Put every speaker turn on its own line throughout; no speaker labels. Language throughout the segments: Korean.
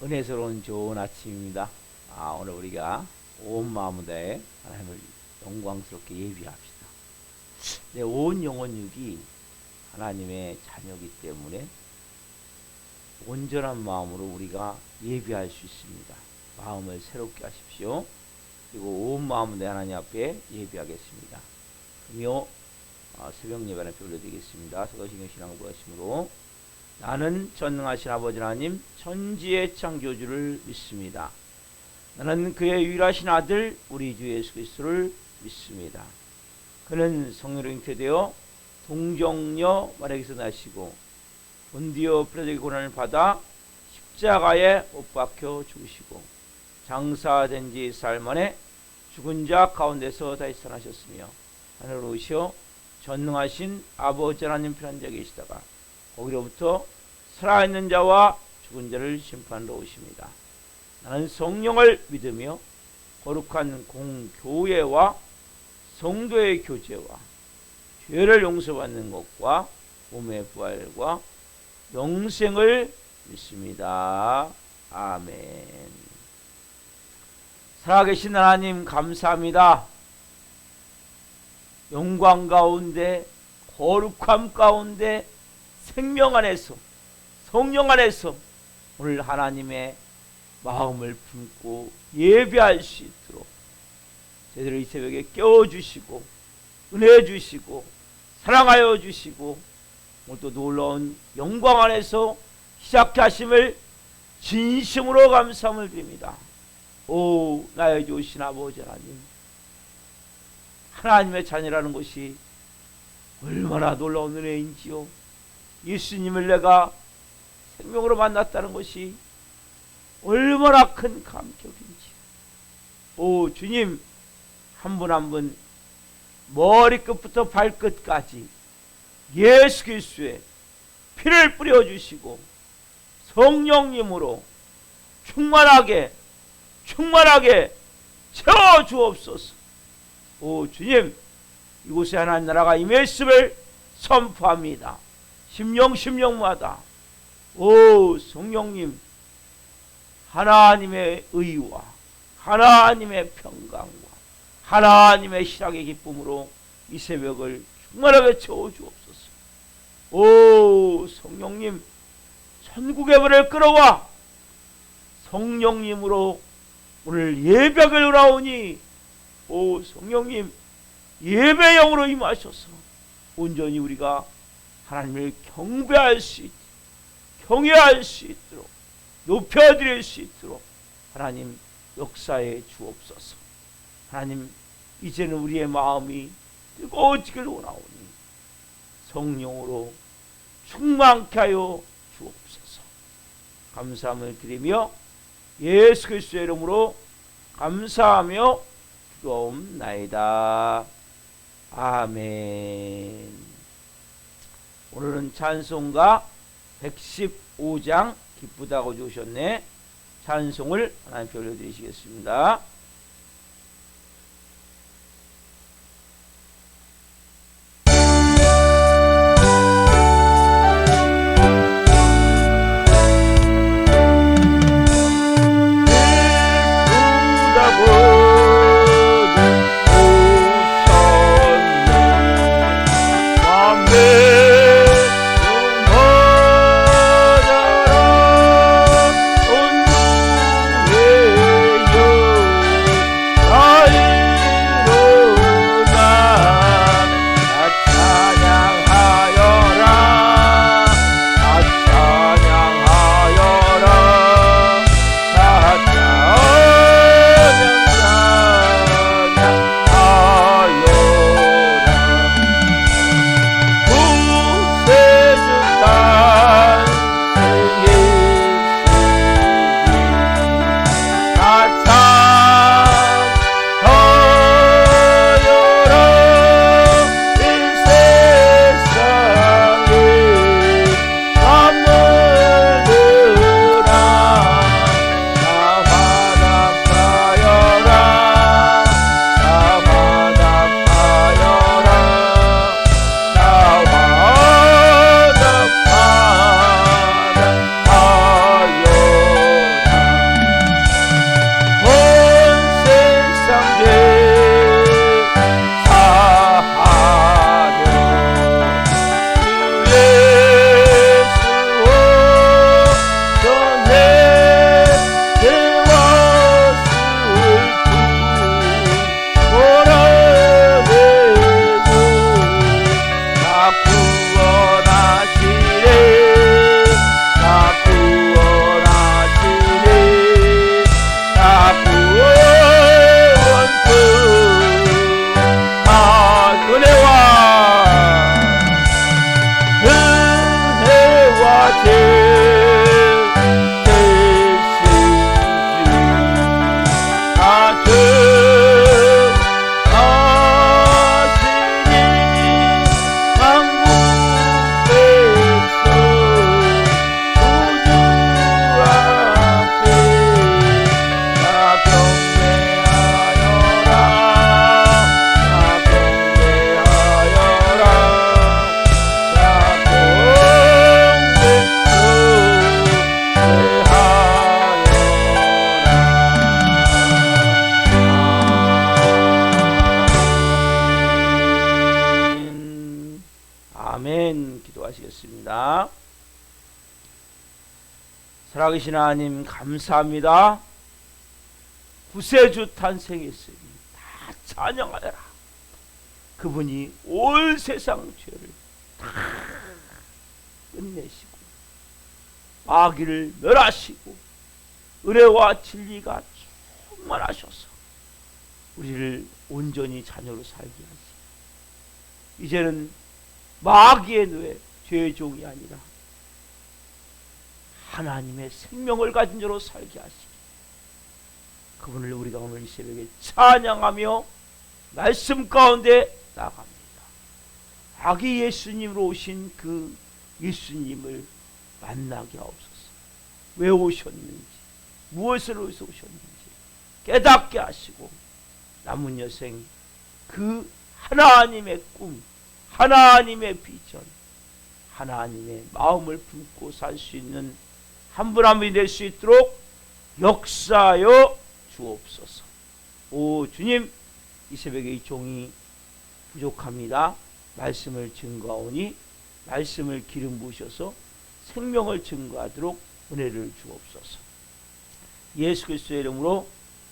은혜스러운 좋은 아침입니다. 오늘 우리가 온 마음을 다해 하나님을 영광스럽게 예비합시다. 온 영혼육이 하나님의 자녀이기 때문에 온전한 마음으로 우리가 예비할 수 있습니다. 마음을 새롭게 하십시오. 그리고 온 마음을 다해 하나님 앞에 예비하겠습니다. 그러며 새벽 예배를 올려드리겠습니다. 서도신경 신앙을 구하심으로 나는 전능하신 아버지 하나님 천지의 창조주를 믿습니다. 나는 그의 유일하신 아들 우리 주 예수 그리스도를 믿습니다. 그는 성령으로 잉태되어 동정녀 마리아에게서 나시고 본디오 필라토의 고난을 받아 십자가에 못 박혀 죽으시고 장사된 지 4일 만에 죽은 자 가운데서 다시 살아나셨으며 하늘로 오시어 전능하신 아버지 하나님 편한 자 계시다가 거기로부터 살아있는 자와 죽은 자를 심판하러 오십니다. 나는 성령을 믿으며 거룩한 공교회와 성도의 교제와 죄를 용서받는 것과 몸의 부활과 영생을 믿습니다. 아멘. 살아계신 하나님 감사합니다. 영광 가운데 거룩함 가운데 생명 안에서 성령 안에서 오늘 하나님의 마음을 품고 예배할 수 있도록 제대로 이 새벽에 깨워주시고 은혜 주시고 사랑하여 주시고 오늘도 놀라운 영광 안에서 시작하심을 진심으로 감사함을 드립니다. 오 나의 좋으신 아버지 하나님, 하나님의 자녀라는 것이 얼마나 놀라운 은혜인지요. 예수님을 내가 생명으로 만났다는 것이 얼마나 큰 감격인지. 오 주님, 한 분 한 분 머리끝부터 발끝까지 예수 그리스도의 피를 뿌려주시고 성령님으로 충만하게 채워주옵소서. 오 주님, 이곳에 하나님 나라가 임했음을 선포합니다. 심령마다 오 성령님, 하나님의 의와 하나님의 평강과 하나님의 희락의 기쁨으로 이 새벽을 충만하게 채워주옵소서. 오 성령님, 천국의 불을 끌어와 성령님으로 오늘 예배를 오라오니 오 성령님, 예배영으로 임하셔서 온전히 우리가 하나님을 경배할 수 있도록, 경외할 수 있도록, 높여드릴 수 있도록 하나님 역사해 주옵소서. 하나님, 이제는 우리의 마음이 뜨거워지길 원하오니 성령으로 충만케 하여 주옵소서. 감사함을 드리며 예수 그리스도의 이름으로 감사하며 기도하옵나이다. 아멘. 오늘은 찬송가 115장 기쁘다고 주셨네. 찬송을 하나님께 올려드리시겠습니다.
오
기도하시겠습니다. 살아계신 하나님 감사합니다. 구세주 탄생했으니 다 찬양하여라. 그분이 올 세상 죄를 다 끝내시고 마귀를 멸하시고 은혜와 진리가 충만하셔서 우리를 온전히 자녀로 살게 하시고 이제는 마귀의 노예 죄의 종이 아니라 하나님의 생명을 가진 자로 살게 하시기 그분을 우리가 오늘 이 새벽에 찬양하며 말씀 가운데 나갑니다. 아기 예수님으로 오신 그 예수님을 만나게 하옵소서. 왜 오셨는지 무엇을 위해서 오셨는지 깨닫게 하시고 남은 여생 그 하나님의 꿈, 하나님의 비전, 하나님의 마음을 품고 살 수 있는 한 분 한 분이 될 수 있도록 역사하여 주옵소서. 오 주님, 이 새벽에 이 종이 부족합니다. 말씀을 증거하오니 말씀을 기름 부으셔서 생명을 증거하도록 은혜를 주옵소서. 예수 그리스도의 이름으로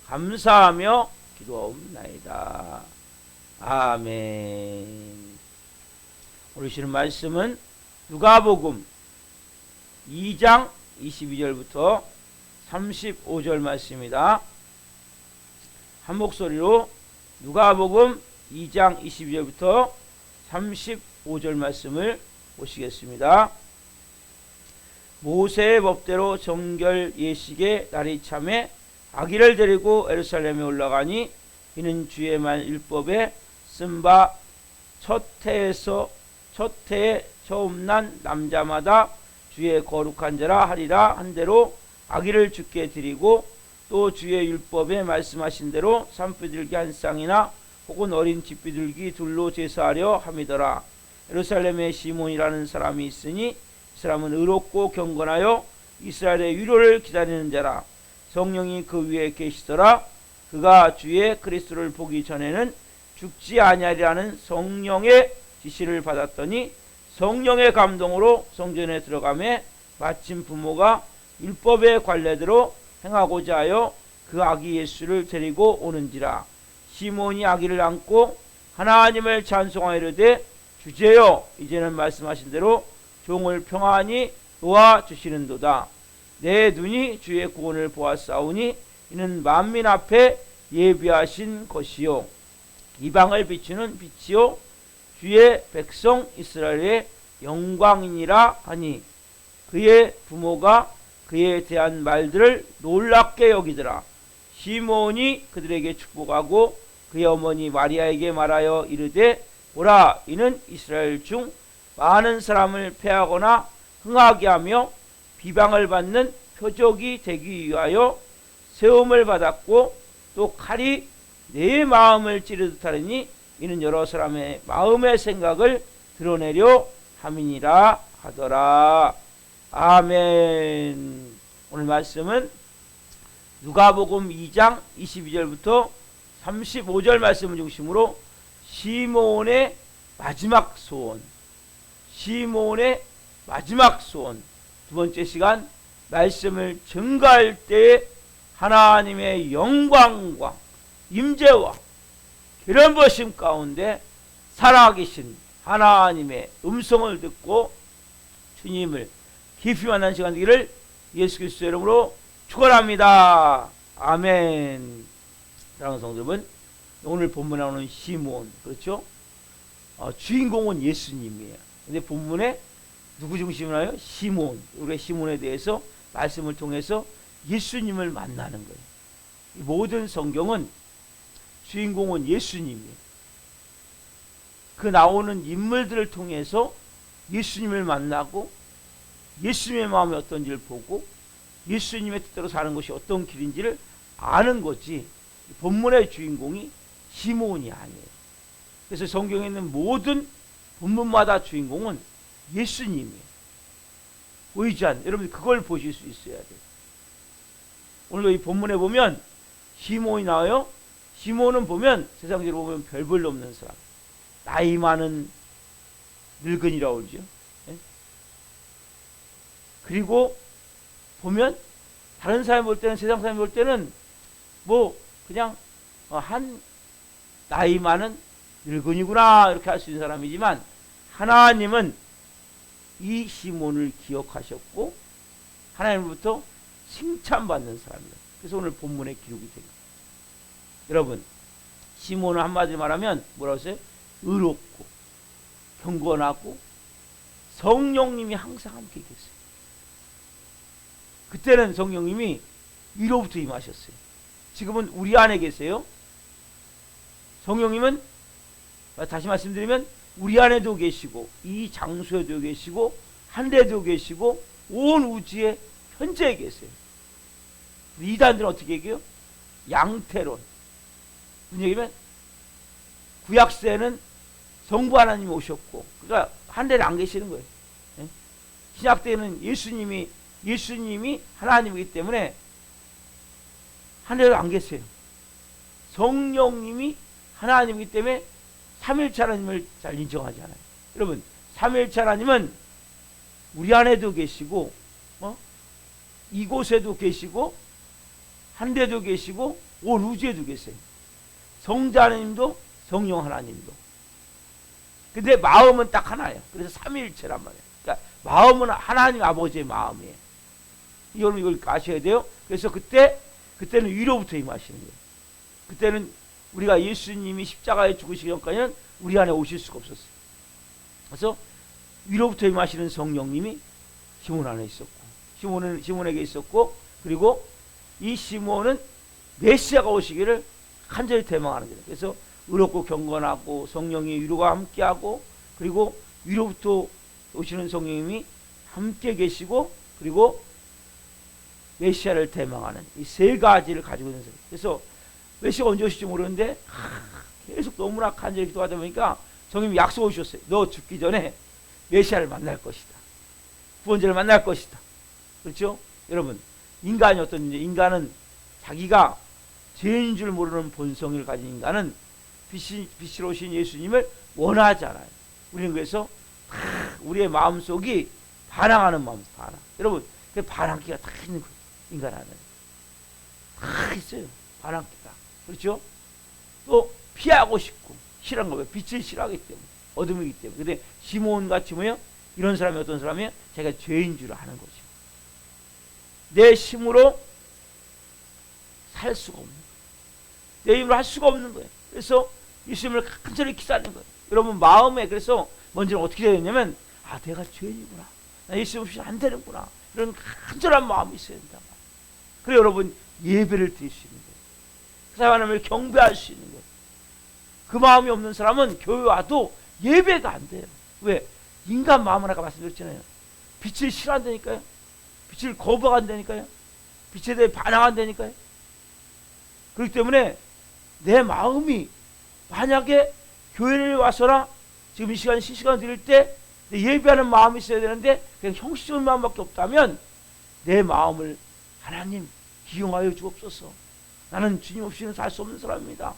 감사하며 기도하옵나이다. 아멘. 오늘 주시는 말씀은 누가복음 2장 22절부터 35절 말씀입니다. 한 목소리로 누가복음 2장 22절부터 35절 말씀을 보시겠습니다. 모세의 법대로 정결 예식의 날이 참에 아기를 데리고 예루살렘에 올라가니 이는 주의 말 율법에 쓴 바 첫 해에 처음 난 남자마다 주의 거룩한 자라 하리라 한 대로 아기를 주께 드리고 또 주의 율법에 말씀하신 대로 산비둘기 한 쌍이나 혹은 어린 집비둘기 둘로 제사하려 함이더라. 예루살렘에 시몬이라는 사람이 있으니 이 사람은 의롭고 경건하여 이스라엘의 위로를 기다리는 자라. 성령이 그 위에 계시더라. 그가 주의 그리스도를 보기 전에는 죽지 아니하리라는 성령의 지시를 받았더니 성령의 감동으로 성전에 들어가매 마침 부모가 율법의 관례대로 행하고자 하여 그 아기 예수를 데리고 오는지라. 시몬이 아기를 안고 하나님을 찬송하여 이르되 주제여 이제는 말씀하신 대로 종을 평안히 도와주시는도다. 내 눈이 주의 구원을 보았사오니 이는 만민 앞에 예비하신 것이요 이방을 비추는 빛이요 주의 백성 이스라엘의 영광이니라 하니 그의 부모가 그에 대한 말들을 놀랍게 여기더라. 시몬이 그들에게 축복하고 그의 어머니 마리아에게 말하여 이르되 보라 이는 이스라엘 중 많은 사람을 패하거나 흥하게 하며 비방을 받는 표적이 되기 위하여 세움을 받았고 또 칼이 내 마음을 찌르듯 하리니 이는 여러 사람의 마음의 생각을 드러내려 함이니라 하더라. 아멘. 오늘 말씀은 누가복음 2장 22절부터 35절 말씀을 중심으로 시몬의 마지막 소원, 시몬의 마지막 소원, 두 번째 시간 말씀을 증거할 때 하나님의 영광과 임재와 기름 부으심 가운데 살아계신 하나님의 음성을 듣고 주님을 깊이 만난 시간 되기를 예수 그리스도의 이름으로 축원합니다. 아멘. 사랑하는 성도 여러분, 오늘 본문에 나오는 시몬, 그렇죠? 주인공은 예수님이에요. 근데 본문에 누구 중심으로 나요? 시몬. 우리가 시몬에 대해서 말씀을 통해서 예수님을 만나는 거예요. 이 모든 성경은 주인공은 예수님이에요. 그 나오는 인물들을 통해서 예수님을 만나고 예수님의 마음이 어떤지를 보고 예수님의 뜻대로 사는 것이 어떤 길인지를 아는 거지, 본문의 주인공이 시몬이 아니에요. 그래서 성경에 있는 모든 본문마다 주인공은 예수님이에요. 보이지 않는, 여러분 그걸 보실 수 있어야 돼요. 오늘도 이 본문에 보면 시몬이 나와요. 시몬은 보면 세상적으로 보면 별 볼일 없는 사람, 나이 많은 늙은이라고 그러죠. 그리고 보면 다른 사람이 볼 때는, 세상 사람이 볼 때는 뭐 그냥 한 나이 많은 늙은이구나 이렇게 할 수 있는 사람이지만, 하나님은 이 시몬을 기억하셨고 하나님으로부터 칭찬받는 사람이다. 그래서 오늘 본문에 기록이 됩니다. 여러분, 시몬은 한마디로 말하면 뭐라고 했어요? 의롭고 경건하고 성령님이 항상 함께 계세요. 그때는 성령님이 위로부터 임하셨어요. 지금은 우리 안에 계세요. 성령님은 다시 말씀드리면 우리 안에도 계시고 이 장소에도 계시고 하늘에도 계시고 온 우주에 현재 계세요. 이단들은 어떻게 얘기해요? 양태론. 무슨 얘기면 구약시대에는 성부 하나님이 오셨고, 그러니까 하늘에 안 계시는 거예요. 신약 때는 예수님이 하나님이기 때문에 하늘에 안 계세요. 성령님이 하나님이기 때문에 삼일체 하나님을 잘 인정하지 않아요. 여러분, 삼일체 하나님은 우리 안에도 계시고 이곳에도 계시고 하늘에도 계시고 온 우주에도 계세요. 성자 하나님도 성령 하나님도. 근데 마음은 딱 하나예요. 그래서 삼일체란 말이에요. 그러니까 마음은 하나님 아버지의 마음이에요. 여러분 이걸 아셔야 돼요. 그래서 그때는 위로부터 임하시는 거예요. 그때는 우리가 예수님이 십자가에 죽으시기 전까지는 우리 안에 오실 수가 없었어요. 그래서 위로부터 임하시는 성령님이 시몬 안에 있었고, 시몬에게 있었고, 그리고 이 시몬은 메시아가 오시기를 간절히 대망하는 거예요. 그래서 의롭고 경건하고 성령의 위로가 함께하고, 그리고 위로부터 오시는 성령님이 함께 계시고, 그리고 메시아를 대망하는 이 세 가지를 가지고 있는 사람. 그래서 메시아가 언제 오실지 모르는데 계속 너무나 간절히 기도하다 보니까 성령님이 약속을 주셨어요. 너 죽기 전에 메시아를 만날 것이다. 구원자를 만날 것이다. 그렇죠? 여러분, 인간이 어떤 문제? 인간은 자기가 죄인 줄 모르는 본성을 가진 인간은 빛으로 오신 예수님을 원하지 않아요. 우리는 그래서 우리의 마음속이 반항하는 마음, 반항. 여러분, 그 반항기가 다 있는 거예요. 인간 안에 다 있어요. 반항기가. 그렇죠? 또 피하고 싶고 싫은 거예요. 빛을 싫어하기 때문에, 어둠이기 때문에. 근데 시몬 같이 뭐요? 이런 사람이 어떤 사람이에요? 자기가 죄인 줄 아는 거죠. 내 힘으로 살 수가 없는 거예요. 내 힘으로 할 수가 없는 거예요. 그래서 예수님을 간절히 기다리는 거예요. 여러분 마음에, 그래서 먼저는 어떻게 되냐면, 아, 내가 죄인이구나. 나 예수님 없이 안 되는구나. 이런 간절한 마음이 있어야 된다. 그래 여러분 예배를 드릴 수 있는 거예요. 그 하나님을 경배할 수 있는 거예요. 그 마음이 없는 사람은 교회 와도 예배가 안 돼요. 왜? 인간 마음은 아까 말씀드렸잖아요. 빛을 싫어한다니까요. 빛을 거부한다니까요. 빛에 대해 반항한다니까요. 그렇기 때문에 내 마음이, 만약에 교회를 와서나 지금 이 시간 실시간 드릴 때 예배하는 마음이 있어야 되는데 그냥 형식적인 마음밖에 없다면 내 마음을 하나님 기용하여 주옵소서. 나는 주님 없이는 살 수 없는 사람입니다.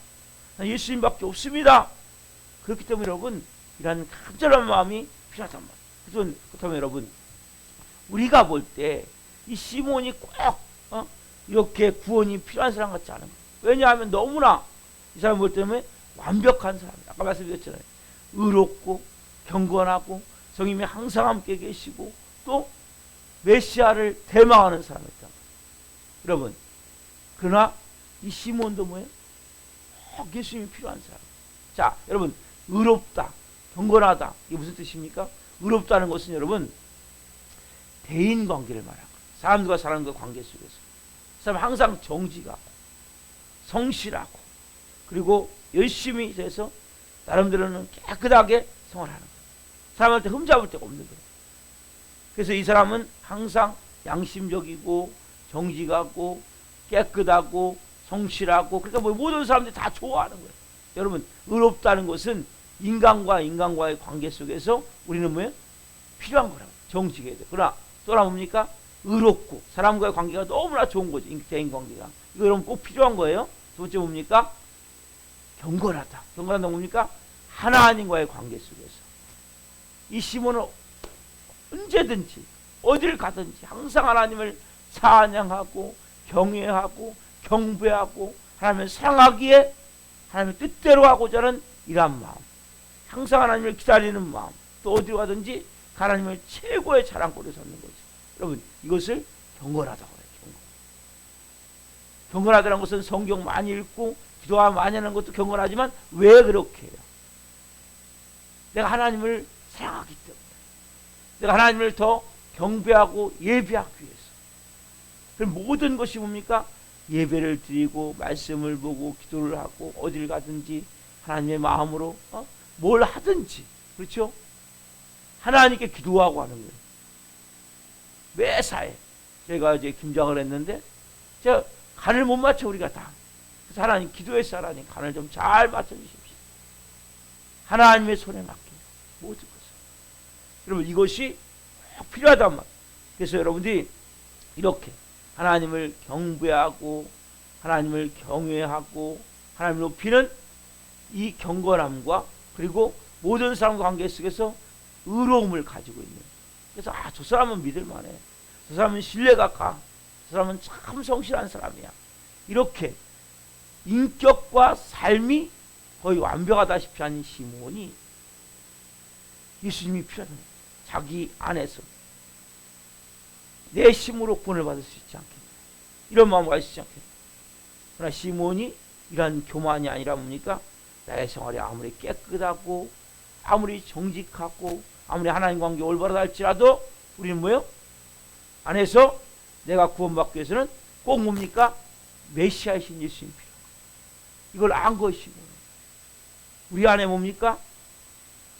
나는 예수님밖에 없습니다. 그렇기 때문에 여러분 이런 간절한 마음이 필요하단 말이에요. 그렇다면 여러분 우리가 볼 때 이 시몬이 꼭 이렇게 구원이 필요한 사람 같지 않은 거예요. 왜냐하면 너무나 이 사람 볼 때는 완벽한 사람이에요. 아까 말씀드렸잖아요. 의롭고 경건하고 성령님이 항상 함께 계시고 또 메시아를 대망하는 사람이었다. 여러분, 그러나 이 시몬도 뭐예요? 예수님이 필요한 사람. 자, 여러분, 의롭다, 경건하다, 이게 무슨 뜻입니까? 의롭다는 것은 여러분 대인 관계를 말하는 거예요. 사람들과 사람과 관계 속에서 사람 항상 정직하고 성실하고 그리고 열심히 해서 나름대로는 깨끗하게 생활하는 거예요. 사람한테 흠잡을 데가 없는 거예요. 그래서 이 사람은 항상 양심적이고 정직하고 깨끗하고 성실하고, 그러니까 뭐 모든 사람들이 다 좋아하는 거예요. 여러분, 의롭다는 것은 인간과의 관계 속에서 우리는 뭐예요? 필요한 거라고. 정직해야 돼. 그러나 또 하나 뭡니까? 의롭고 사람과의 관계가 너무나 좋은 거죠. 대인 관계가. 이거 여러분 꼭 필요한 거예요. 두 번째 뭡니까? 경건하다. 경건하다 뭡니까? 하나님과의 관계 속에서. 이 시몬은 언제든지 어디를 가든지 항상 하나님을 찬양하고 경외하고 경배하고 하나님을 사랑하기에 하나님의 뜻대로 하고자 하는 이러한 마음, 항상 하나님을 기다리는 마음, 또 어디로 가든지 하나님을 최고의 자랑거리로 삼는 거죠. 여러분, 이것을 경건하다고 해요. 경건하다는 것은 성경 많이 읽고 기도하 많이 하는 것도 경건하지만 왜 그렇게 해요? 내가 하나님을 사랑하기 때문에, 내가 하나님을 더 경배하고 예배하기 위해서. 그럼 모든 것이 뭡니까? 예배를 드리고 말씀을 보고 기도를 하고 어딜 가든지 하나님의 마음으로 뭘 하든지, 그렇죠? 하나님께 기도하고 하는 거예요. 매사에 제가 이제 김장을 했는데 제가 간을 못 맞춰, 우리가 다. 그래서 하나님 기도해서 하나님 간을 좀 잘 맞춰주십시오. 하나님의 손에 맡겨요, 모든 것을. 여러분, 이것이 꼭 필요하단 말이에요. 그래서 여러분들이 이렇게 하나님을 경배하고 하나님을 경외하고 하나님을 높이는 이 경건함과, 그리고 모든 사람과 관계 속에서 의로움을 가지고 있는, 그래서 저 사람은 믿을만해, 저 사람은 신뢰가 가, 저 사람은 참 성실한 사람이야, 이렇게 인격과 삶이 거의 완벽하다시피 한 시몬이 예수님이 필요한 거예요. 자기 안에서 내 힘으로 구원을 받을 수 있지 않겠냐, 이런 마음을 가지지 않겠냐. 그러나 시몬이 이런 교만이 아니라 뭡니까? 나의 생활이 아무리 깨끗하고 아무리 정직하고 아무리 하나님 관계 올바르다 할지라도 우리는 뭐예요? 안에서 내가 구원받기 위해서는 꼭 뭡니까? 메시아이신 예수님 필요. 이걸 안 것이고, 우리 안에 뭡니까?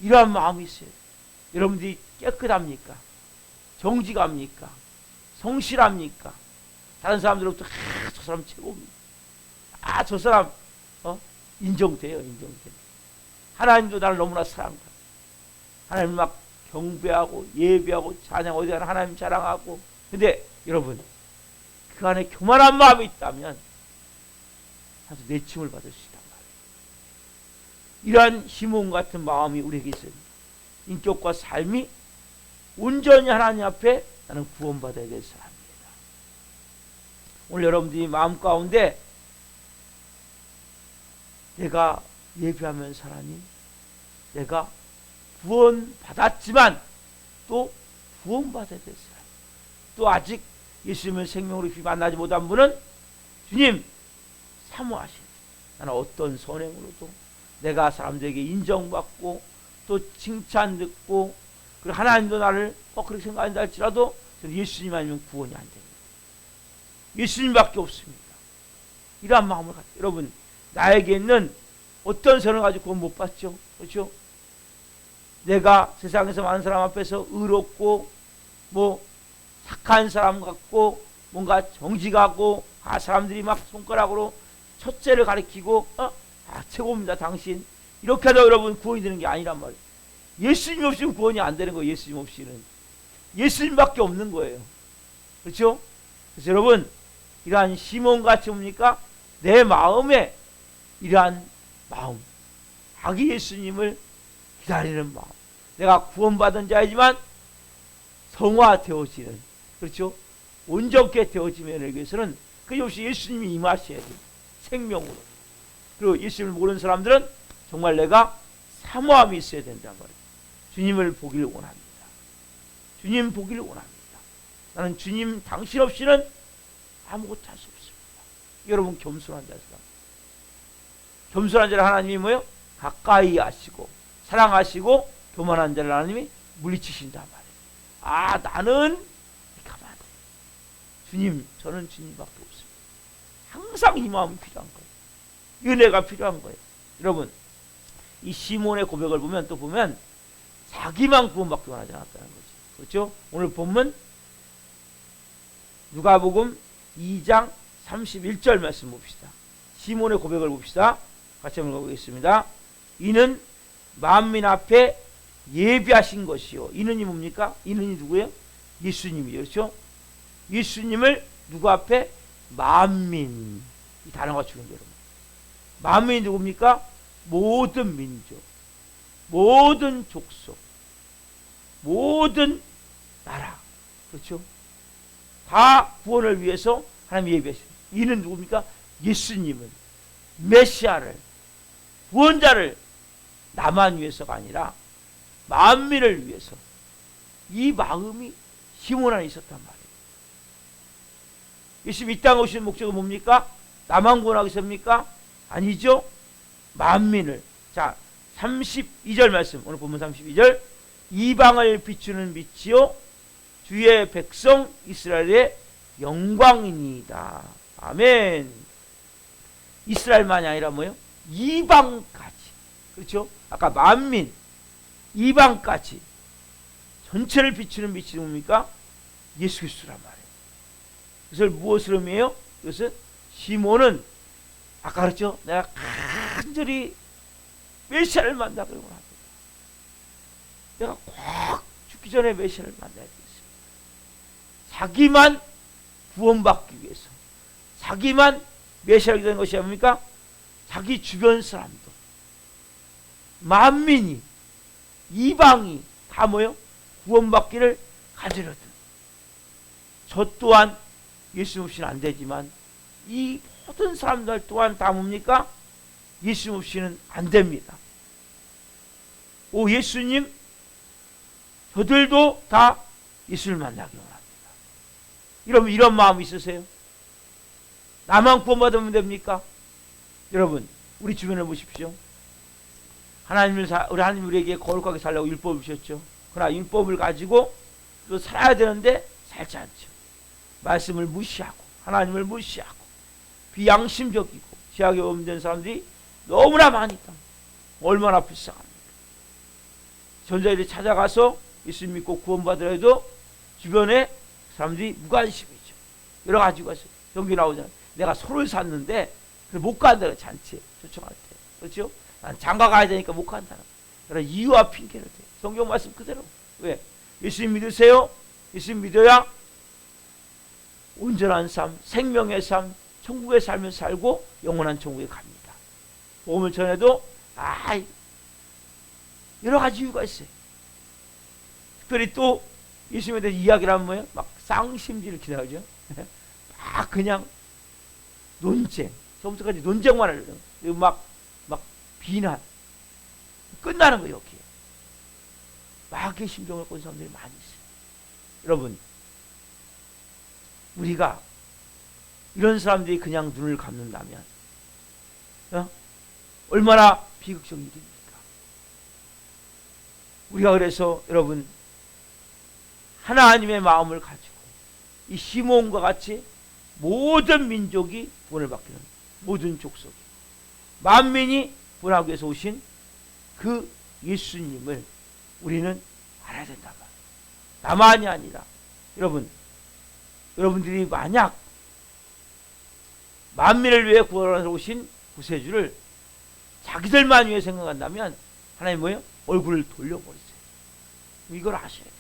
이러한 마음이 있어요. 여러분들이 깨끗합니까? 정직합니까? 성실합니까? 다른 사람들로부터 저 사람 최고입니다, 저 사람 인정돼요, 인정돼. 하나님도 나를 너무나 사랑해요. 하나님 막 경배하고 예배하고 찬양, 어디 가나 하나님 자랑하고. 근데 여러분, 그 안에 교만한 마음이 있다면 아주 내침을 받을 수 있단 말이에요. 이러한 시몬 같은 마음이 우리에게 있어야 됩니다. 인격과 삶이 온전히 하나님 앞에 나는 구원받아야 될 사람입니다. 오늘 여러분들이 마음 가운데 내가 예배하면 살아니, 내가 구원받았지만 또 구원받아야 될 사람, 또 아직 예수님을 생명으로 만나지 못한 분은 주님 사모하시니 나는 어떤 선행으로도 내가 사람들에게 인정받고 또 칭찬 듣고, 그리고 하나님도 나를 그렇게 생각한다 할지라도 예수님 아니면 구원이 안 됩니다. 예수님밖에 없습니다. 이러한 마음을 갖고, 여러분, 나에게 있는 어떤 선을 가지고 구원 못 받죠? 그렇죠? 내가 세상에서 많은 사람 앞에서 의롭고 착한 사람 같고 뭔가 정직하고 사람들이 막 손가락으로 첫째를 가리키고 최고입니다 당신, 이렇게 하다 여러분 구원이 되는 게 아니란 말이에요. 예수님 없이는 구원이 안 되는 거예요. 예수님 없이는 예수님밖에 없는 거예요. 그렇죠? 그래서 여러분, 이러한 시몬같이 뭡니까? 내 마음에 이러한 마음, 자기 예수님을 기다리는 마음, 내가 구원받은 자이지만 성화되어지는, 그렇죠? 온전케 되어지면 위해서는 끊임없이 예수님이 임하셔야 돼요. 생명으로. 그리고 예수님을 모르는 사람들은 정말 내가 사모함이 있어야 된단 말이에요. 주님을 보기를 원합니다. 주님 보기를 원합니다. 나는 주님 당신 없이는 아무것도 할 수 없습니다. 여러분, 겸손한 자세요. 겸손한 자를 하나님이 뭐예요? 가까이 하시고 사랑하시고, 교만한 자를 하나님이 물리치신단 말이에요. 나는 가만 안 돼. 주님, 저는 주님밖에 없습니다. 항상 이 마음이 필요한 거예요. 은혜가 필요한 거예요. 여러분, 이 시몬의 고백을 보면 또 보면 자기만 구원받기 원하지 않았다는 거죠. 그렇죠? 오늘 본문 누가복음 2장 31절 말씀 봅시다. 시몬의 고백을 봅시다. 같이 한번 보겠습니다. 이는 만민 앞에 예비하신 것이요. 이는이 뭡니까? 이는이 누구예요? 예수님이요. 그렇죠? 예수님을 누구 앞에? 만민. 이 단어가 중요해요, 여러분. 만민이 누굽니까? 모든 민족, 모든 족속, 모든 나라, 그렇죠? 다 구원을 위해서 하나님 예비하셨어요. 이는 누굽니까? 예수님은 메시아를, 구원자를 나만 위해서가 아니라 만민을 위해서, 이 마음이 시몬 안에 있었단 말이에요. 예수님 이 땅에 오신 목적은 뭡니까? 나만 구원하기 위해서입니까? 아니죠. 만민을. 자, 32절 말씀, 오늘 본문 32절. 이방을 비추는 빛이요 주의 백성 이스라엘의 영광이니이다. 아멘. 이스라엘만이 아니라 뭐요? 이방까지. 그렇죠? 아까 만민, 이방까지 전체를 비추는 빛이 뭡니까? 예수 그리스도란 말이에요. 그래서 무엇을 의미해요? 그것은 시몬은 아까 그랬죠? 내가 간절히 메시아를 만나기 원합니다. 내가 꼭 죽기 전에 메시아를 만나야 되겠어요. 자기만 구원받기 위해서, 자기만 메시아가 되는 것이 뭡니까? 자기 주변 사람도, 만민이, 이방이 다 뭐요? 구원받기를 간절히. 저 또한 예수 없이는 안 되지만 이 모든 사람들 또한 다 뭡니까? 예수 없이는 안 됩니다. 오 예수님, 저들도 다 예수를 만나기 원합니다. 여러분 이런 마음 있으세요? 나만 구원받으면 됩니까? 여러분 우리 주변을 보십시오. 하나님 우리에게 거룩하게 살라고 율법을 주셨죠. 그러나 율법을 가지고 또 살아야 되는데 살지 않죠. 말씀을 무시하고 하나님을 무시하고 비양심적이고 죄악에 오염된 사람들이 너무나 많이 있다. 얼마나 불쌍합니까? 전자들이 찾아가서 예수 믿고 구원받으려 해도 주변에 사람들이 무관심이죠. 여러 가지가 있어요. 경기 나오잖아요. 내가 소를 샀는데 못 간다는 잔치에 초청할 때. 그렇죠? 난 장가 가야 되니까 못 간다는 그런 이유와 핑계를 대요. 성경 말씀 그대로. 왜? 예수님 믿으세요? 예수님 믿어야 온전한 삶, 생명의 삶, 천국의 삶을 살고 영원한 천국에 갑니다. 복음을 전해도 여러 가지 이유가 있어요. 특별히 또 예수님에 대해 이야기를 하면 뭐예요? 막 쌍심지를 기다리죠. 막 그냥 논쟁, 처음부터까지 논쟁만 하려고 막 비난 끝나는 거예요. 여기에 마귀의 심정을 꾼 사람들이 많이 있어요. 여러분 우리가 이런 사람들이 그냥 눈을 감는다면 얼마나 비극적인 일입니까? 우리가 그래서 여러분 하나님의 마음을 가지고 이 시몬과 같이 모든 민족이 구원을 받기는, 모든 족속이 만민이 구원하기 위해서 오신 그 예수님을 우리는 알아야 된다. 나만이 아니라 여러분들이 만약 만민을 위해 구원하러 오신 구세주를 자기들만 위해 생각한다면 하나님 뭐예요? 얼굴을 돌려버리세요. 이걸 아셔야 돼요.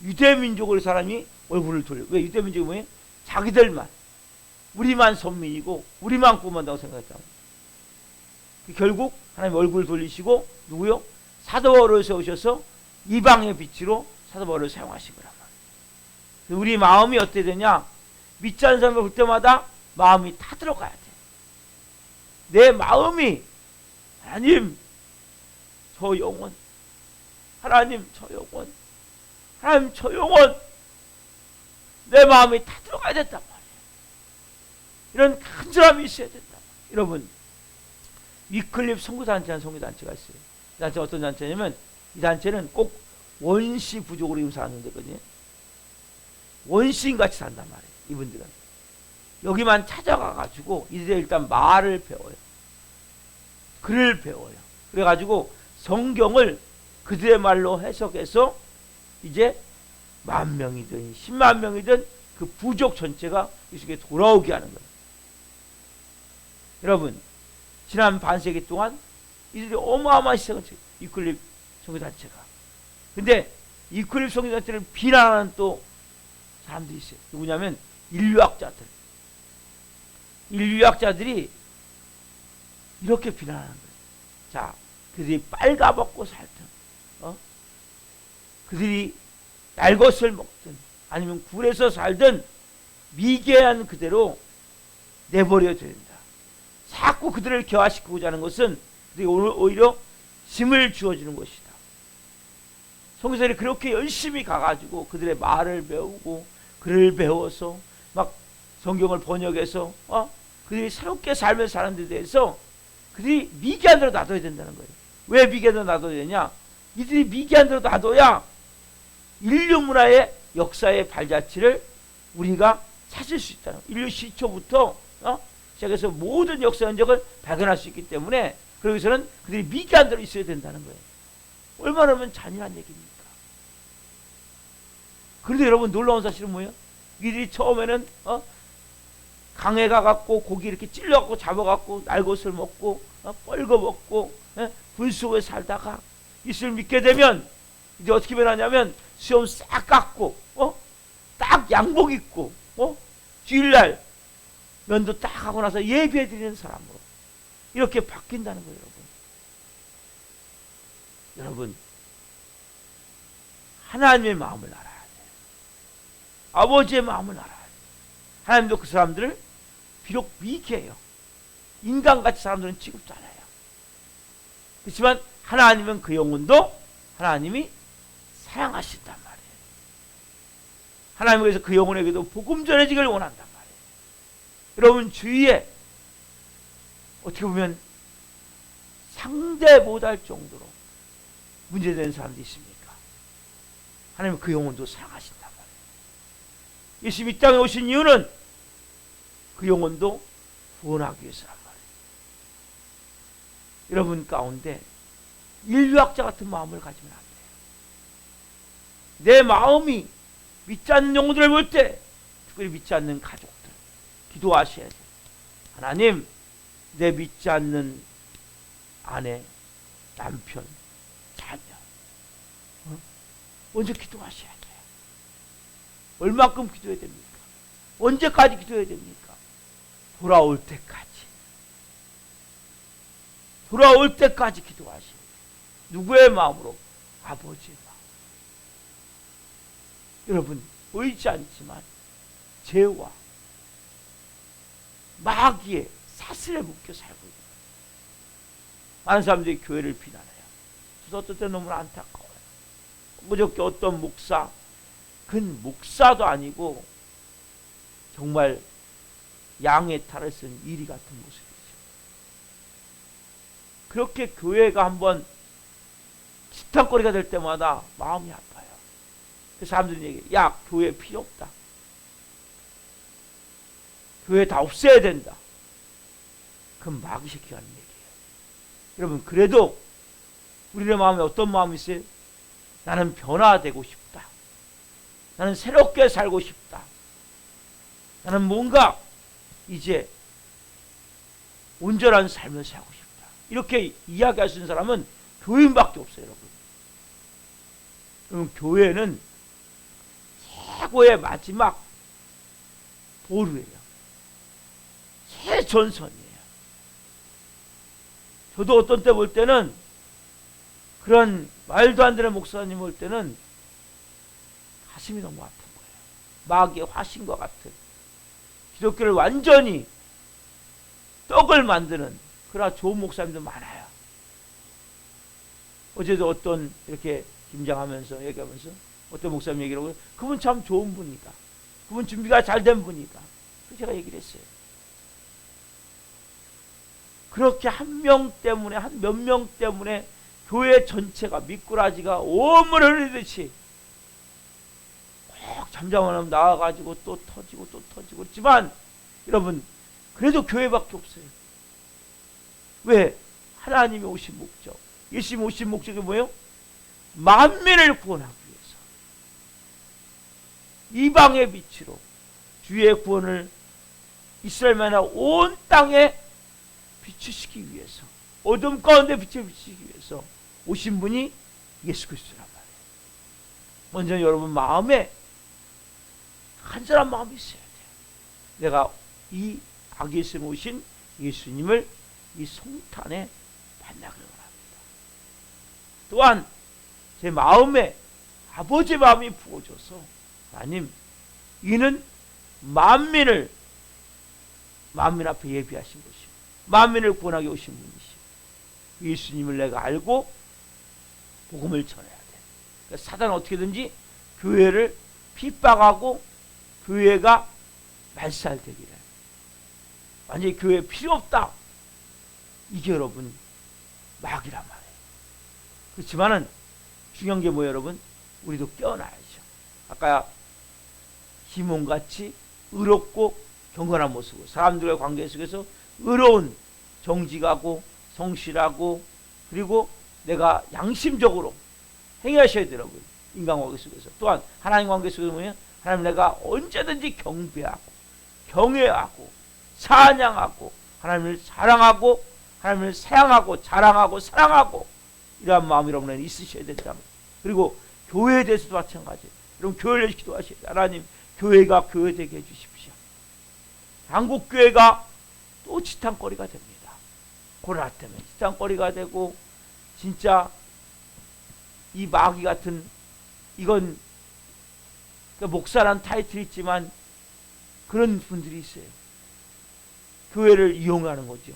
유대민족의 사람이 얼굴을 돌려. 왜? 유대민족이 뭐예요? 자기들만, 우리만 선민이고 우리만 구원한다고 생각했다고. 결국 하나님 얼굴을 돌리시고 누구요? 사도 바울을 세우셔서 이방의 빛으로 사도 바울을 사용하신 거란 말이에요. 우리 마음이 어떻게 되냐? 믿지 않는 사람을 볼 때마다 마음이 타들어가야 돼. 내 마음이 하나님 저 영혼, 하나님 저 영혼, 하나님 저 영혼, 내 마음이 타들어가야 된단 말이에요. 이런 간절함이 있어야 된단 말이에요. 여러분 위클립 선교단체라는 선교단체가 있어요. 이 단체가 어떤 단체냐면 이 단체는 꼭 원시 부족으로 사는 데거든요. 원시인같이 산단 말이에요. 이분들은 여기만 찾아가가지고 이들이 일단 말을 배워요. 글을 배워요. 그래가지고 성경을 그들의 말로 해석해서 이제 10,000명이든 10만 명이든 그 부족 전체가 예수께 돌아오게 하는 거예요. 여러분 지난 반세기 동안 이들이 어마어마한 시작을 했어요. 이클립 선교단체가. 근데 이클립 선교단체를 비난하는 또 사람들이 있어요. 누구냐면 인류학자들. 인류학자들이 이렇게 비난하는 거예요. 자, 그들이 빨가벗고 살든, 그들이 날것을 먹든, 아니면 굴에서 살든 미개한 그대로 내버려야 된다. 자꾸 그들을 교화시키고자 하는 것은 그들이 오히려 짐을 주어주는 것이다. 성교사들이 그렇게 열심히 가가지고 그들의 말을 배우고 글을 배워서 막 성경을 번역해서 그들이 새롭게 삶을 사는 데 대해서 그들이 미개한 대로 놔둬야 된다는 거예요. 왜 미개한 대로 놔둬야 되냐? 이들이 미개한 대로 놔둬야 인류 문화의 역사의 발자취를 우리가 찾을 수 있다는 거예요. 인류 시초부터 시작해서 모든 역사 흔적을 발견할 수 있기 때문에 그러기서는 그들이 미개한 대로 있어야 된다는 거예요. 얼마나 하면 잔인한 얘기입니까? 그런데 여러분 놀라운 사실은 뭐예요? 이들이 처음에는 강에 가갖고 고기 이렇게 찔러갖고 잡아갖고 날것을 먹고 뻘거 먹고 불 속에 살다가 예수를 믿게 되면 이제 어떻게 변하냐면 수염 싹 깎고 딱 양복 입고 주일날 면도 딱 하고 나서 예배드리는 사람으로 이렇게 바뀐다는 거예요. 여러분 하나님의 마음을 알아야 돼요. 아버지의 마음을 알아야 돼요. 하나님도 그 사람들을 비록 미개해요. 인간같이 사람들은 취급도 안 해요. 그렇지만 하나님은 그 영혼도 하나님이 사랑하신단 말이에요. 하나님은 그래서 그 영혼에게도 복음 전해지기를 원한단 말이에요. 여러분 주위에 어떻게 보면 상대 못할 정도로 문제되는 사람들이 있습니까? 하나님은 그 영혼도 사랑하신단 말이에요. 예수님이 이 땅에 오신 이유는 그 영혼도 구원하기 위해서란 말이에요. 여러분 가운데 인류학자 같은 마음을 가지면 안 돼요. 내 마음이 믿지 않는 영혼들을 볼 때 특별히 믿지 않는 가족들 기도하셔야 돼요. 하나님 내 믿지 않는 아내, 남편, 자녀 먼저 기도하셔야 돼요. 얼마큼 기도해야 됩니까? 언제까지 기도해야 됩니까? 돌아올 때까지 기도하셔야 돼요. 누구의 마음으로? 아버지의 마음. 여러분 보이지 않지만 죄와 마귀의 사슬에 묶여 살고 있는 많은 사람들이 교회를 비난해요. 그래서 어떤 때는 너무 안타까워요. 그저께 어떤 목사, 근 목사도 아니고 정말 양의 탈을 쓴 이리 같은 모습이죠. 그렇게 교회가 한번 지탄거리가 될 때마다 마음이 아파요. 그 사람들이 얘기해요. 야, 교회 필요 없다. 교회 다 없애야 된다. 그건 마귀 새끼가 하는 얘기예요. 여러분 그래도 우리의 마음에 어떤 마음이 있어요? 나는 변화되고 싶다. 나는 새롭게 살고 싶다. 나는 뭔가 이제 온전한 삶을 살고 싶다. 이렇게 이야기할 수 있는 사람은 교인밖에 없어요. 여러분 교회는 최고의 마지막 보루예요. 최전선이에요. 저도 어떤 때 볼 때는 그런 말도 안 되는 목사님 볼 때는 가슴이 너무 아픈 거예요. 마귀의 화신과 같은 기독교를 완전히 떡을 만드는 그러나 좋은 목사님도 많아요. 어제도 어떤 이렇게 김장하면서 얘기하면서 어떤 목사님 얘기를 하고 그분 참 좋은 분이다. 그분 준비가 잘 된 분이다. 그래서 제가 얘기를 했어요. 그렇게 한 명 때문에 한 몇 명 때문에 교회 전체가 미꾸라지가 오물 흐르듯이 꼭 잠잠만 하면 나와가지고 또 터지고 또 터지고 그렇지만 여러분 그래도 교회밖에 없어요. 왜? 하나님이 오신 목적, 예수님 오신 목적이 뭐예요? 만민을 구원하기 위해서 이방의 빛으로 주의 구원을 이스라엘만이 온 땅에 비추시기 위해서 어둠 가운데 빛을 비추기 위해서 오신 분이 예수 그리스도란 말이에요. 먼저 여러분 마음에 간절한 마음이 있어야 돼요. 내가 이 아기에서 오신 예수님을 이 성탄에 만나기를 원합니다. 또한 제 마음에 아버지의 마음이 부어져서 하나님, 이는 만민 앞에 예비하신 것이요, 만민을 구원하게 오신 분이시요, 예수님을 내가 알고 복음을 전해야 돼. 그러니까 사단은 어떻게든지 교회를 핍박하고 교회가 말살되기를, 완전히 교회 필요 없다, 이게 여러분 마귀란 말이에요. 그렇지만은 중요한 게 뭐예요, 여러분? 우리도 깨어나야죠. 아까 시몬같이 의롭고 경건한 모습으로 사람들과의 관계 속에서 의로운, 정직하고 성실하고, 그리고 내가 양심적으로 행하셔야 돼요, 여러분. 인간관계 속에서. 또한 하나님 관계 속에서 보면 하나님 내가 언제든지 경배하고 경외하고 찬양하고 하나님을 사랑하고 하나님을 사랑하고 자랑하고 사랑하고, 이러한 마음이 여러분에게 있으셔야 된다. 그리고 교회에 대해서도 마찬가지예요. 여러분, 교회를 위해서 기도하셔야 돼요. 하나님, 교회가 교회되게 해주십시오. 한국 교회가 또 지탄거리가 됩니다. 코로나 때문에 지탄거리가 되고, 진짜 이 마귀 같은, 이건 목사라는 타이틀이 있지만 그런 분들이 있어요. 교회를 이용하는 거죠.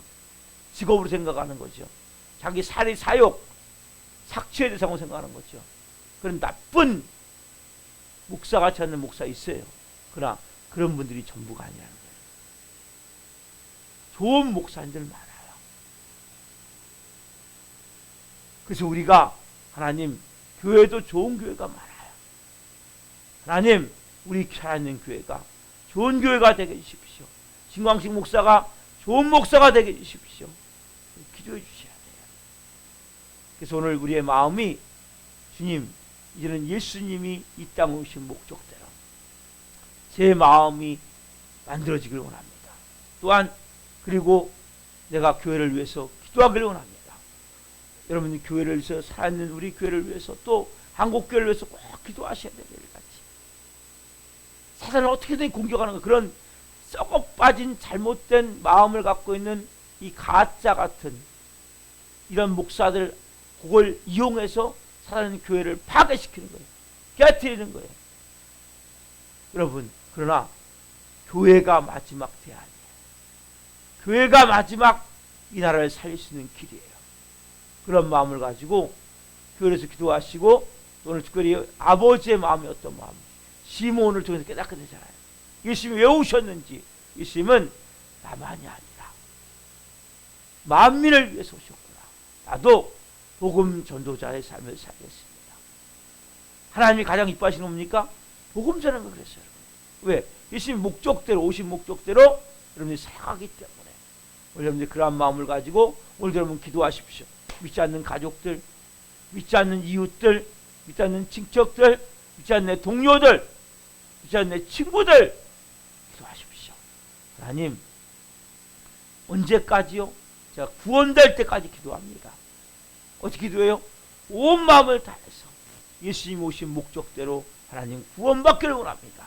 직업으로 생각하는 거죠. 자기 사리 사욕, 착취의 대상으로 생각하는 거죠. 그런 나쁜 목사같이 하는 목사 있어요. 그러나 그런 분들이 전부가 아니라는 거예요. 좋은 목사님들 많아요. 그래서 우리가 하나님, 교회도 좋은 교회가 많아요. 하나님, 우리 살아있는 교회가 좋은 교회가 되게 해주십시오. 진광식 목사가 좋은 목사가 되게 해주십시오. 기도해 주셔야 돼요. 그래서 오늘 우리의 마음이, 주님, 이제는 예수님이 이 땅에 오신 목적대로 제 마음이 만들어지길 원합니다. 또한 그리고 내가 교회를 위해서 기도하기를 원합니다. 여러분이 교회를 위해서, 살아있는 우리 교회를 위해서, 또 한국 교회를 위해서 꼭 기도하셔야 돼요. 같이 사단을 어떻게든 공격하는 거, 그런 썩어 빠진 잘못된 마음을 갖고 있는 이 가짜 같은 이런 목사들, 그걸 이용해서 사단은 교회를 파괴시키는 거예요. 깨뜨리는 거예요. 여러분, 그러나 교회가 마지막 대안이에요. 교회가 마지막 이 나라를 살릴 수 있는 길이에요. 그런 마음을 가지고 교회에서 기도하시고, 오늘 특별히 아버지의 마음이 어떤 마음, 시몬을 통해서 깨닫게 되잖아요. 예수님이 왜 오셨는지, 예수님은 나만이 아니라 만민을 위해서 오셨구나. 나도 복음 전도자의 삶을 살겠습니다. 하나님이 가장 이뻐하시는 겁니까? 복음 전하는 거. 그랬어요. 왜? 예수님 목적대로, 오신 목적대로 여러분이 살아가기 때문에. 여러분들 그러한 마음을 가지고 오늘 여러분 기도하십시오. 믿지 않는 가족들, 믿지 않는 이웃들, 믿지 않는 친척들, 믿지 않는 동료들, 믿지 않는 친구들, 기도하십시오. 하나님, 언제까지요? 제가 구원될 때까지 기도합니다. 어떻게 기도해요? 온 마음을 다해서 예수님 오신 목적대로 하나님 구원받기를 원합니다.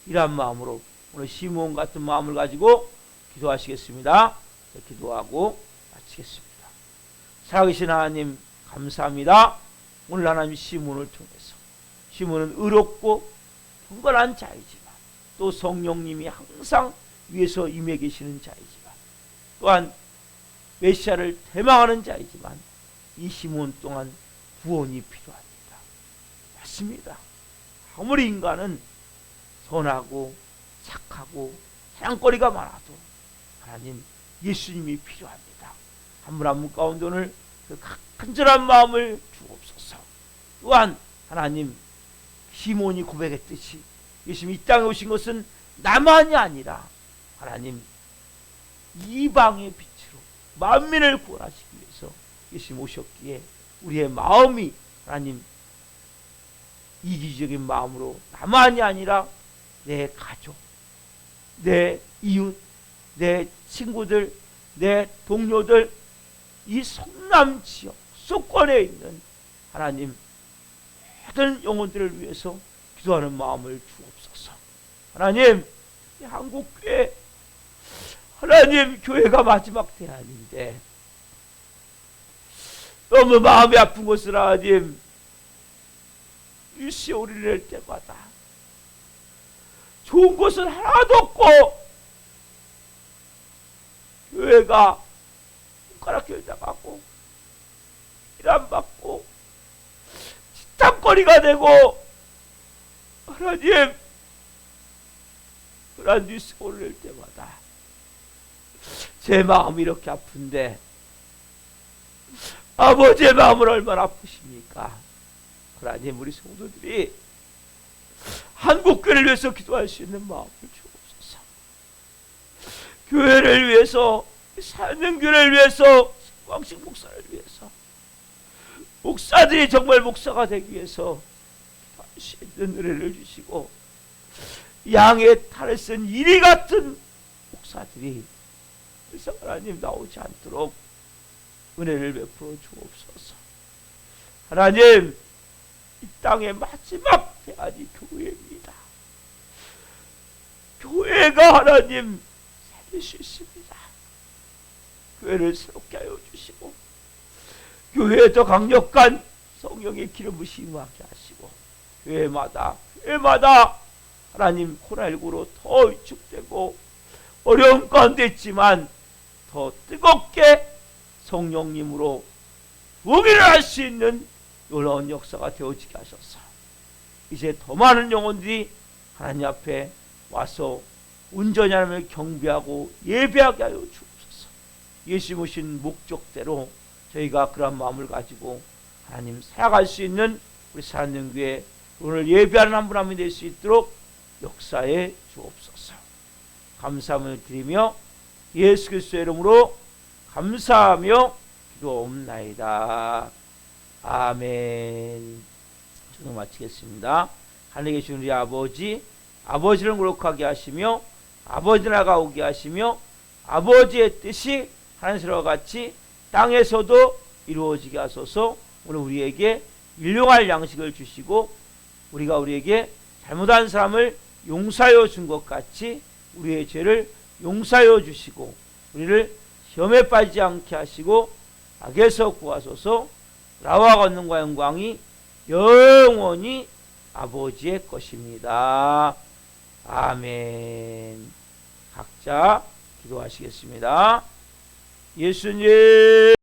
이러한 마음으로 오늘 시몬 같은 마음을 가지고 기도하시겠습니다. 기도하고 마치겠습니다. 살아계신 하나님, 감사합니다. 오늘 하나님 시몬을 통해서, 시몬은 의롭고 경건한 자이지만, 또 성령님이 항상 위에서 임해 계시는 자이지만, 또한 메시아를 대망하는 자이지만, 이 시몬 또한 구원이 필요합니다. 맞습니다. 아무리 인간은 선하고 착하고 사랑거리가 많아도 하나님, 예수님이 필요합니다. 한 분 한 분 가운데 오늘 그 간절한 마음을 주옵소서. 또한 하나님, 시몬이 고백했듯이 예수님이 이 땅에 오신 것은 나만이 아니라 하나님 이방의 빛으로 만민을 구원하시기 위해서 예수님 오셨기에 우리의 마음이 하나님 이기적인 마음으로 나만이 아니라 내 가족, 내 이웃, 내 친구들, 내 동료들, 이 성남 지역 수도권에 있는 하나님 모든 영혼들을 위해서 기도하는 마음을 주옵소서. 하나님, 이 한국교회, 하나님 교회가 마지막 대안인데 너무 마음이 아픈 것을 하나님, 일시 우리를 낼 때마다 좋은 것은 하나도 없고 교회가 손가락 결자 갖고 일 안 받고 지탄거리가 되고 하나님 그런 뉴스 올릴 때마다 제 마음이 이렇게 아픈데 아버지의 마음은 얼마나 아프십니까? 하나님 우리 성도들이 한국교회를 위해서 기도할 수 있는 마음을 주옵소서. 교회를 위해서 사는 교회를 위해서 신광식 목사를 위해서 목사들이 정말 목사가 되기 위해서 기도할 수 있는 은혜를 주시고 양의 탈을 쓴 이리 같은 목사들이 그래서 하나님 나오지 않도록 은혜를 베풀어 주옵소서. 하나님 이 땅의 마지막 대안이 교회입니다. 교회가 하나님 살릴 수 있습니다. 교회를 새롭게 하여 주시고 교회에 더 강력한 성령의 기름을 심하게 하시고 교회마다 하나님 코로나19로 더 위축되고 어려운 가운데 있지만 더 뜨겁게 성령님으로 부흥을 할 수 있는 놀라운 역사가 되어지게 하셔서 이제 더 많은 영혼들이 하나님 앞에 와서 온전히 하나님을 경배하고 예배하게 하여 주옵소서. 예수 모신 목적대로 저희가 그런 마음을 가지고 하나님 살아갈 수 있는 우리 사랑하는 교회 오늘 예배하는 한 분 한 분이 될 수 있도록 역사해 주옵소서. 감사함을 드리며 예수 그리스도의 이름으로 감사하며 기도옵나이다. 아멘. 저도 마치겠습니다. 하늘에 계신 우리 아버지, 아버지를 거룩하게 하시며 아버지 나라가 오게 하시며 아버지의 뜻이 하늘에서와 같이 땅에서도 이루어지게 하소서. 오늘 우리에게 일용할 양식을 주시고 우리가 우리에게 잘못한 사람을 용서하여 준 것 같이 우리의 죄를 용서하여 주시고 우리를 시험에 빠지지 않게 하시고 악에서 구하소서. 나와 권능과 영광이 영원히 아버지의 것입니다. 아멘. 각자 기도하시겠습니다. 예수님